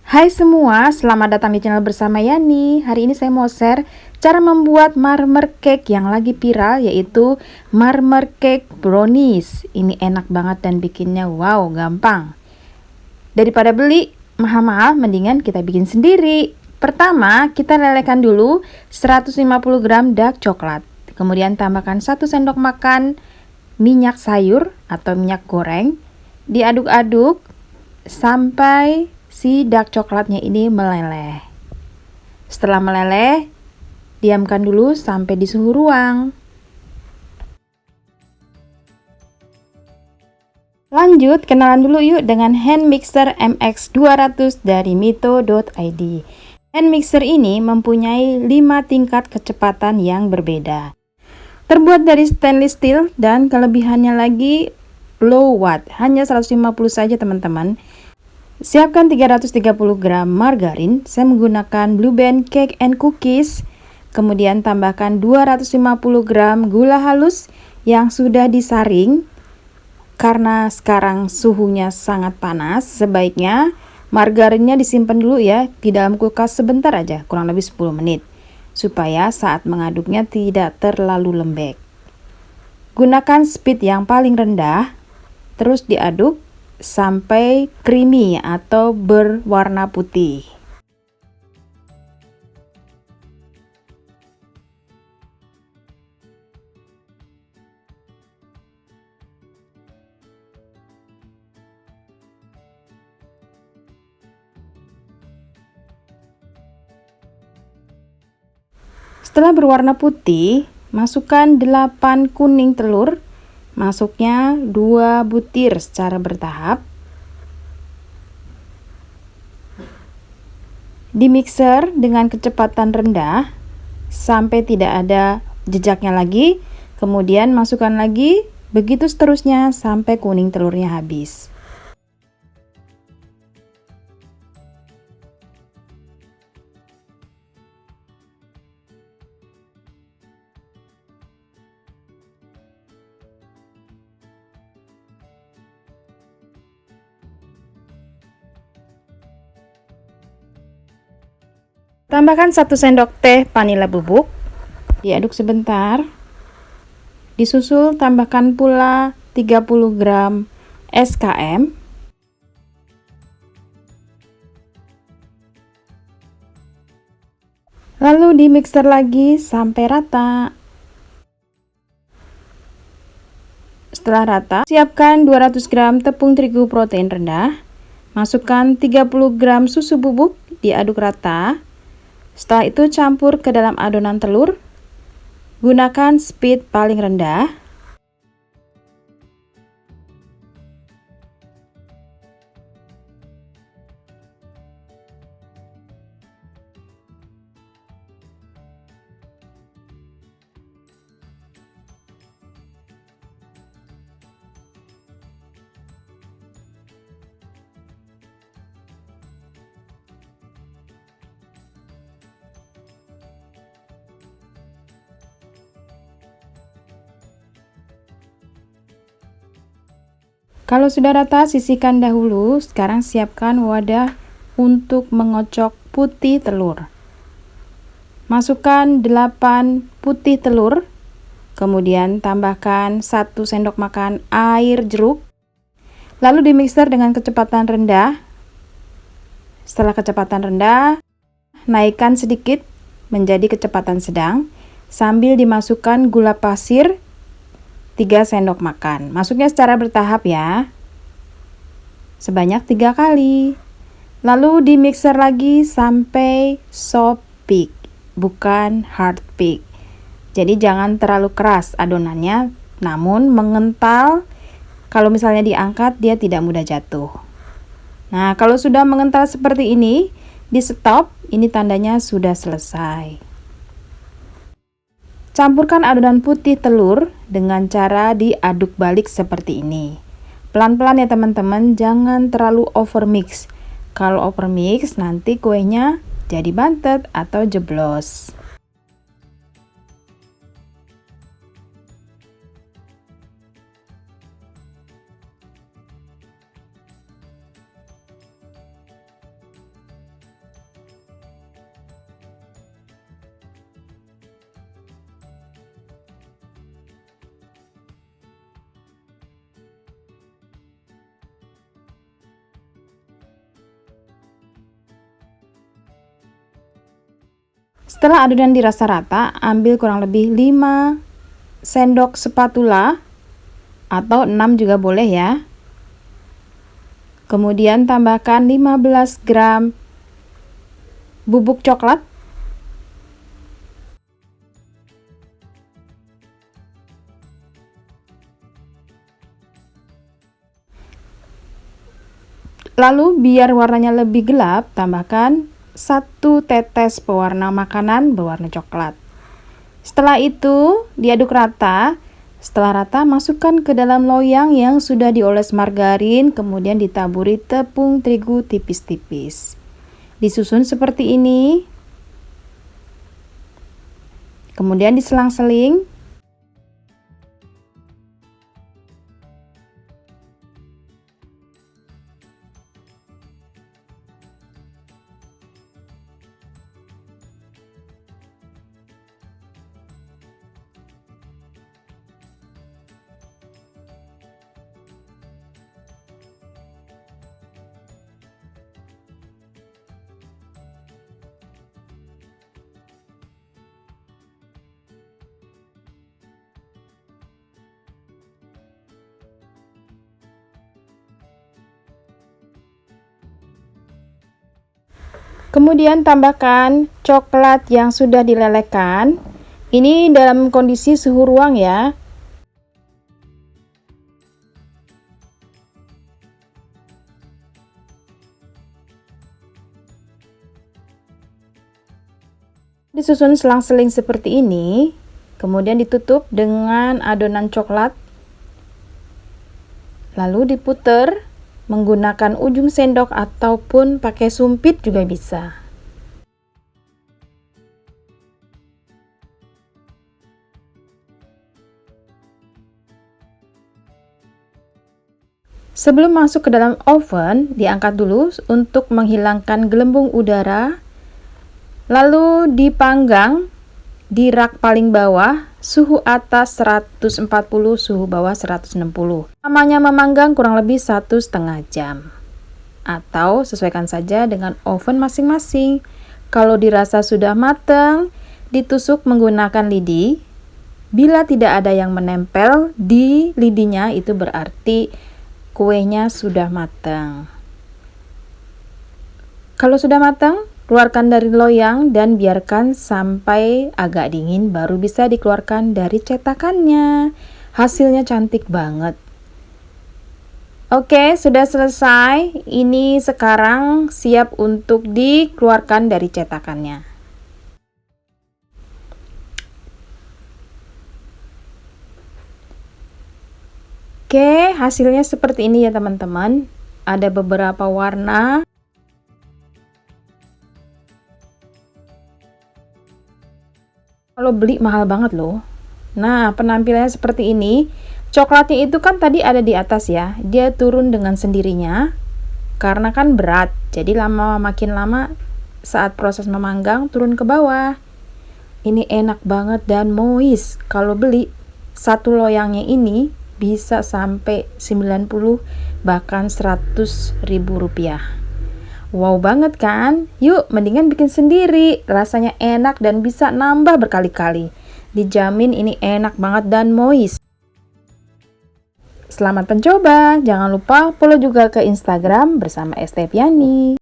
Hai semua, selamat datang di channel bersama Yani. Hari ini saya mau share cara membuat marmer cake yang lagi viral, yaitu marmer cake brownies. Ini enak banget dan bikinnya wow, gampang. Daripada beli mahal-mahal, mendingan kita bikin sendiri. Pertama, kita lelehkan dulu 150 gram dark coklat. Kemudian tambahkan 1 sendok makan minyak sayur atau minyak goreng. Diaduk-aduk sampai si dark coklatnya ini meleleh. Setelah meleleh, diamkan dulu sampai di suhu ruang. Lanjut, kenalan dulu yuk dengan hand mixer MX200 dari mito.id. Hand mixer ini mempunyai 5 tingkat kecepatan yang berbeda. Terbuat dari stainless steel dan kelebihannya lagi low watt, hanya 150 saja teman-teman. Siapkan 330 gram margarin, saya menggunakan Blue Band Cake and Cookies. Kemudian tambahkan 250 gram gula halus yang sudah disaring. Karena sekarang suhunya sangat panas, sebaiknya margarinnya disimpan dulu ya di dalam kulkas sebentar aja, kurang lebih 10 menit. Supaya saat mengaduknya tidak terlalu lembek. Gunakan speed yang paling rendah, terus diaduk sampai creamy atau berwarna putih. Setelah berwarna putih, masukkan 8 kuning telur. Masuknya 2 butir secara bertahap. Di mixer dengan kecepatan rendah sampai tidak ada jejaknya lagi. Kemudian masukkan lagi, begitu seterusnya sampai kuning telurnya habis. Tambahkan 1 sendok teh vanila bubuk. Diaduk sebentar. Disusul tambahkan pula 30 gram SKM. Lalu di mixer lagi sampai rata. Setelah rata, siapkan 200 gram tepung terigu protein rendah. Masukkan 30 gram susu bubuk, diaduk rata. Setelah itu campur ke dalam adonan telur. Gunakan speed paling rendah. Kalau sudah rata, sisihkan dahulu. Sekarang siapkan wadah untuk mengocok putih telur. Masukkan 8 putih telur. Kemudian tambahkan 1 sendok makan air jeruk. Lalu dimixer dengan kecepatan rendah. Setelah kecepatan rendah, naikkan sedikit menjadi kecepatan sedang sambil dimasukkan gula pasir 3 sendok makan. Masuknya secara bertahap ya. Sebanyak 3 kali. Lalu di mixer lagi sampai soft peak, bukan hard peak. Jadi jangan terlalu keras adonannya, namun mengental. Kalau misalnya diangkat, dia tidak mudah jatuh. Nah, kalau sudah mengental seperti ini, di stop, ini tandanya sudah selesai. Campurkan adonan putih telur dengan cara diaduk balik seperti ini. Pelan-pelan ya teman-teman, jangan terlalu overmix. Kalau overmix nanti kuenya jadi bantet atau jeblos. Setelah adonan dirasa rata, ambil kurang lebih 5 sendok spatula atau 6 juga boleh ya. Kemudian tambahkan 15 gram bubuk coklat. Lalu biar warnanya lebih gelap, tambahkan 1 tetes pewarna makanan berwarna coklat. Setelah itu, diaduk rata. Setelah rata, masukkan ke dalam loyang yang sudah dioles margarin, kemudian ditaburi tepung terigu tipis-tipis. Disusun seperti ini. Kemudian diselang-seling. Kemudian tambahkan coklat yang sudah dilelehkan. Ini dalam kondisi suhu ruang ya. Disusun selang-seling seperti ini. Kemudian ditutup dengan adonan coklat. Lalu diputer menggunakan ujung sendok ataupun pakai sumpit juga bisa. Sebelum masuk ke dalam oven, diangkat dulu untuk menghilangkan gelembung udara. Lalu dipanggang di rak paling bawah, suhu atas 140, suhu bawah 160. Lamanya memanggang kurang lebih 1,5 jam. Atau sesuaikan saja dengan oven masing-masing. Kalau dirasa sudah matang, ditusuk menggunakan lidi. Bila tidak ada yang menempel di lidinya, itu berarti kuenya sudah matang. Kalau sudah matang, keluarkan dari loyang dan biarkan sampai agak dingin, baru bisa dikeluarkan dari cetakannya. Hasilnya cantik banget. Oke, sudah selesai. Ini sekarang siap untuk dikeluarkan dari cetakannya. Oke, hasilnya seperti ini ya teman-teman. Ada beberapa warna. Kalau beli mahal banget loh. Nah, penampilannya seperti ini. Coklatnya itu kan tadi ada di atas ya. Dia turun dengan sendirinya. Karena kan berat. Jadi makin lama saat proses memanggang turun ke bawah. Ini enak banget dan moist. Kalau beli satu loyangnya ini bisa sampai 90 bahkan 100.000 rupiah. Wow banget kan? Yuk, mendingan bikin sendiri. Rasanya enak dan bisa nambah berkali-kali. Dijamin ini enak banget dan moist. Selamat mencoba. Jangan lupa follow juga ke Instagram bersama Esteviani.